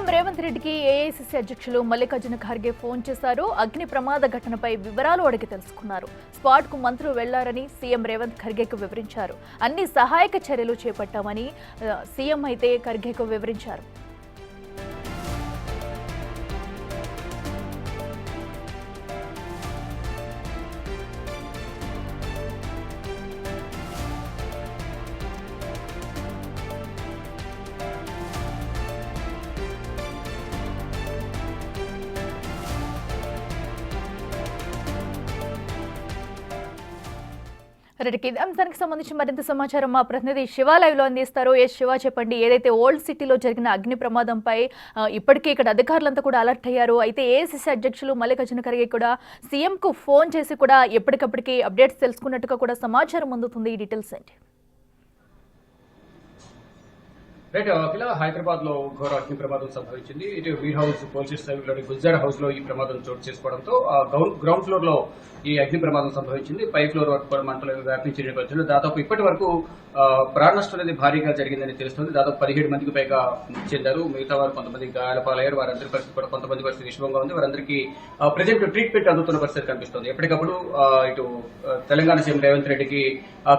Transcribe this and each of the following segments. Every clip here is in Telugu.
సీఎం రేవంత్ రెడ్డికి ఏఐసీసీ అధ్యక్షులు మల్లికార్జున ఖర్గే ఫోన్ చేశారు. అగ్ని ప్రమాద ఘటనపై వివరాలు అడిగి తెలుసుకున్నారు. స్పాట్ కు మంత్రులు వెళ్లారని సీఎం రేవంత్ ఖర్గేకు వివరించారు. అన్ని సహాయక చర్యలు చేపట్టామని సీఎం అయితే ఖర్గేకు వివరించారు. అంశానికి సంబంధించి మరింత సమాచారం మా ప్రతినిధి శివ లైవ్ లో అందిస్తారు. శివ, చెప్పండి. ఏదైతే ఓల్డ్ సిటీలో జరిగిన అగ్ని ప్రమాదంపై ఇప్పటికే ఇక్కడ అధికారులంతా కూడా అలర్ట్ అయ్యారు. అయితే ఏఐసీసీ అధ్యక్షులు మల్లికార్జున ఖర్గే కూడా సీఎం కు ఫోన్ చేసి కూడా ఎప్పటికప్పటికి అప్డేట్స్ తెలుసుకున్నట్టుగా కూడా సమాచారం అందుతుంది. ఈ డీటెయిల్స్ ఏంటి? హైదరాబాద్ లో ఘోర అగ్ని ప్రమాదం సంభవించింది. ఇటు వీర్ హౌస్ పోలీస్ లోని గుల్జార్ హౌస్ లో ఈ ప్రమాదం చోటు చేసుకోవడంతో గ్రౌండ్ ఫ్లోర్ లో ఈ అగ్ని ప్రమాదం సంభవించింది. పై ఫ్లోర్ వరకు కూడా మంటలు వ్యాపించిన నేపథ్యంలో దాదాపు ఇప్పటి వరకు ప్రాణ నష్టం అనేది భారీగా జరిగిందని తెలుస్తుంది. దాదాపు 17 మందికి పైగా చెందారు. మిగతా వారు కొంతమంది గాయాల పాలయ్యారు. వారందరి పరిస్థితి కూడా కొంతమంది పరిస్థితి విషమంగా ఉంది. వారందరికీ ప్రజెంట్ ట్రీట్మెంట్ అందుతున్న పరిస్థితి కనిపిస్తుంది. ఎప్పటికప్పుడు ఇటు తెలంగాణ సీఎం రేవంత్ రెడ్డికి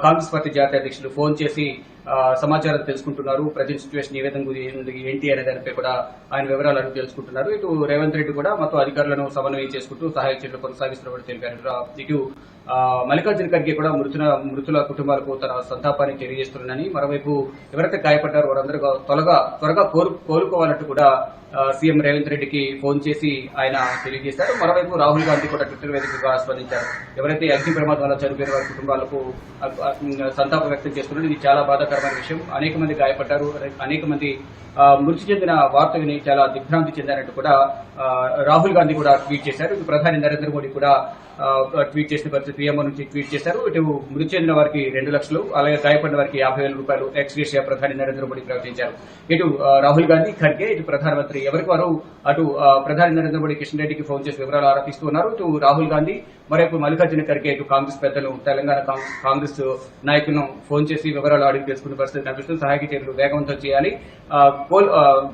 కాంగ్రెస్ పార్టీ జాతీయ అధ్యక్షులు ఫోన్ చేసి సమాచారం తెలుసుకుంటున్నారు. ప్రజెంట్ సిచ్యువేషన్ ఏ విధంగా ఏంటి అనే దానిపై కూడా ఆయన వివరాలను తెలుసుకుంటున్నారు. ఇటు రేవంత్ రెడ్డి కూడా మొత్తం అధికారులను సమన్వయం చేసుకుంటూ సహాయ చర్యలు కొనసాగిస్తున్నట్టు తెలిపారు. ఇటు మల్లికార్జున ఖర్గే కూడా మృతుల కుటుంబాలకు తన సంతాపాన్ని తెలియజేస్తున్నారని, మరోవైపు ఎవరైతే గాయపడ్డారో వారందరూ త్వరగా కోలుకోవాలంటూ కూడా సీఎం రేవంత్ రెడ్డికి ఫోన్ చేసి ఆయన తెలియజేశారు. మరోవైపు రాహుల్ గాంధీ కూడా ట్విట్టర్ వేదికగా స్పందించారు. ఎవరైతే అగ్ని ప్రమాదం వల్ల చనిపోయిన వారి కుటుంబాలకు సంతాపం వ్యక్తం చేస్తున్నారు. ఇది చాలా బాధాకరమైన విషయం. అనేక మంది గాయపడ్డారు. అనేక మంది మృతి చెందిన వార్త విని చాలా దిగ్భ్రాంతి చెందారంటూ కూడా రాహుల్ గాంధీ కూడా ట్వీట్ చేశారు. ప్రధాని నరేంద్ర మోడీ కూడా ట్వీట్ చేసిన పరిస్థితి పిఎంఓ నుంచి ట్వీట్ చేశారు. ఇటు మృతి చెందిన వారికి 2 లక్షలు, అలాగే గాయపడిన వారికి 50,000 రూపాయలు ఎక్స్గ్రేషియా ప్రధాని నరేంద్ర మోడీ ప్రకటించారు. ఇటు రాహుల్ గాంధీ, ఖర్గే, ఇటు ప్రధానమంత్రి ఎవరికి వారు అటు ప్రధాని నరేంద్ర మోడీ కిషన్ రెడ్డికి ఫోన్ చేసి వివరాలు ఆరోపిస్తున్నారు. ఇటు రాహుల్ గాంధీ, మరోవైపు మల్లికార్జున ఖర్గే, ఇటు కాంగ్రెస్ పెద్దలు, తెలంగాణ కాంగ్రెస్ నాయకులను ఫోన్ చేసి వివరాలు అడిగి తెలుసుకున్న పరిస్థితి కనిపిస్తుంది. సహాయక చర్యలు వేగవంతం చేయాలి.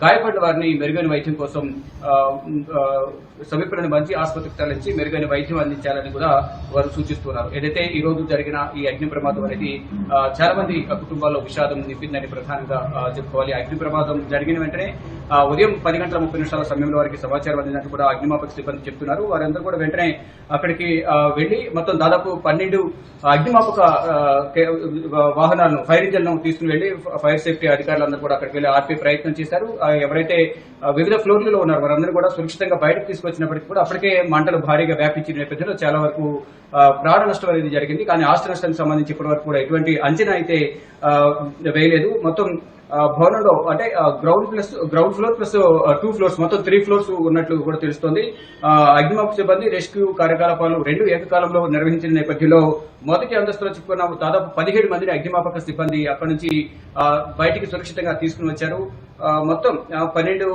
గాయపడిన వారిని మెరుగైన వైద్యం కోసం సమీపంలోని మంచి ఆసుపత్రికి తరలించి మెరుగైన వైద్యం అందించాలని కూడా వారు సూచిస్తున్నారు. ఏదైతే ఈ రోజు జరిగిన ఈ అగ్ని ప్రమాదం అనేది చాలా మంది కుటుంబాల్లో విషాదం నింపిందని ప్రధానంగా చెప్పుకోవాలి. అగ్ని ప్రమాదం జరిగిన వెంటనే ఉదయం 10:30 సమయంలో వారికి సమాచారం అందినట్టు కూడా అగ్నిమాపక సిబ్బంది చెప్తున్నారు. వారందరూ కూడా వెంటనే అక్కడికి వెళ్లి మొత్తం దాదాపు 12 అగ్నిమాపక వాహనాలను, ఫైర్ ఇంజన్లను తీసుకుని వెళ్లి ఫైర్ సేఫ్టీ అధికారులందరూ కూడా అక్కడికి వెళ్లి ఆర్పే ప్రయత్నం చేశారు. ఎవరైతే వివిధ ఫ్లోర్లలో ఉన్నారో వారందరూ కూడా సురక్షితంగా బయటకు తీసుకొచ్చినప్పటికీ కూడా అప్పటికే మంటలు భారీగా వ్యాపించిన నేపథ్యంలో చాలా వరకు ప్రాణ నష్టం అనేది జరిగింది. కానీ ఆస్తి నష్టానికి సంబంధించి ఇప్పటి వరకు కూడా ఎటువంటి అంచనా అయితే వేయలేదు. మొత్తం భవనంలో అంటే గ్రౌండ్ ఫ్లోర్ ప్లస్ 2 ఫ్లోర్స్, మొత్తం 3 ఫ్లోర్స్ ఉన్నట్లు కూడా తెలుస్తోంది. అగ్నిమాపక సిబ్బంది రెస్క్యూ కార్యకలాపాలు 2 ఏకకాలంలో నిర్వహించిన నేపథ్యంలో మొదటి అంతస్తులో చిక్కుకున్న దాదాపు 17 మందిని అగ్నిమాపక సిబ్బంది అక్కడి నుంచి బయటికి సురక్షితంగా తీసుకుని వచ్చారు. మొత్తం 12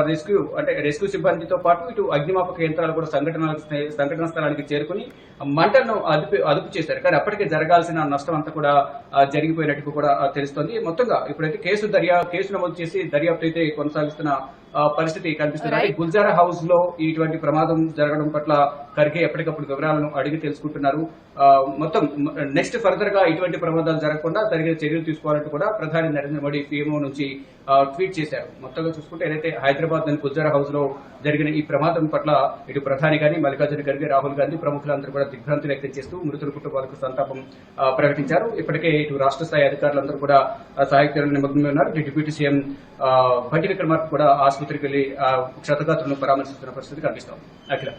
రెస్క్యూ సిబ్బందితో పాటు ఇటు అగ్నిమాపక యంత్రాలు కూడా సంఘటన స్థలానికి చేరుకుని మంటలను అదుపు చేశారు. కానీ అప్పటికే జరగాల్సిన నష్టం అంతా కూడా జరిగిపోయినట్టు కూడా తెలుస్తోంది. మొత్తంగా ఇప్పుడైతే కేసు నమోదు చేసి దర్యాప్తు అయితే కొనసాగిస్తున్న పరిస్థితి కనిపిస్తుంది. గుల్జారా హౌస్ లో ఇటువంటి ప్రమాదం జరగడం పట్ల ఖర్గే ఎప్పటికప్పుడు వివరాలను అడిగి తెలుసుకుంటున్నారు. మొత్తం నెక్స్ట్ ఫర్దర్ గా ఇటువంటి ప్రమాదాలు జరగకుండా తగిన చర్యలు తీసుకోవాలంటూ కూడా ప్రధాని నరేంద్ర మోడీ పిఎంఓ నుంచి ట్వీట్ చేశారు. మొత్తంగా చూసుకుంటే ఏదైతే హైదరాబాద్ లోని గుల్జారా హౌస్ లో జరిగిన ఈ ప్రమాదం పట్ల ఇటు ప్రధాని గాని, మల్లికార్జున ఖర్గే, రాహుల్ గాంధీ ప్రముఖులందరూ కూడా దిగ్భ్రాంతి వ్యక్తం చేస్తూ మృతుల కుటుంబాలకు సంతాపం ప్రకటించారు. ఇప్పటికే ఇటు రాష్ట్ర స్థాయి అధికారులందరూ కూడా సహాయక చర్యలు నిమగ్నమై ఉన్నారు. ఇటు డిప్యూటీ సీఎం భట్టి విక్రమార్క కూడా ఆసుపత్రికి వెళ్లి క్షతగాత్రులను పరామర్శిస్తున్న పరిస్థితి కనిపిస్తోంది. అఖిల.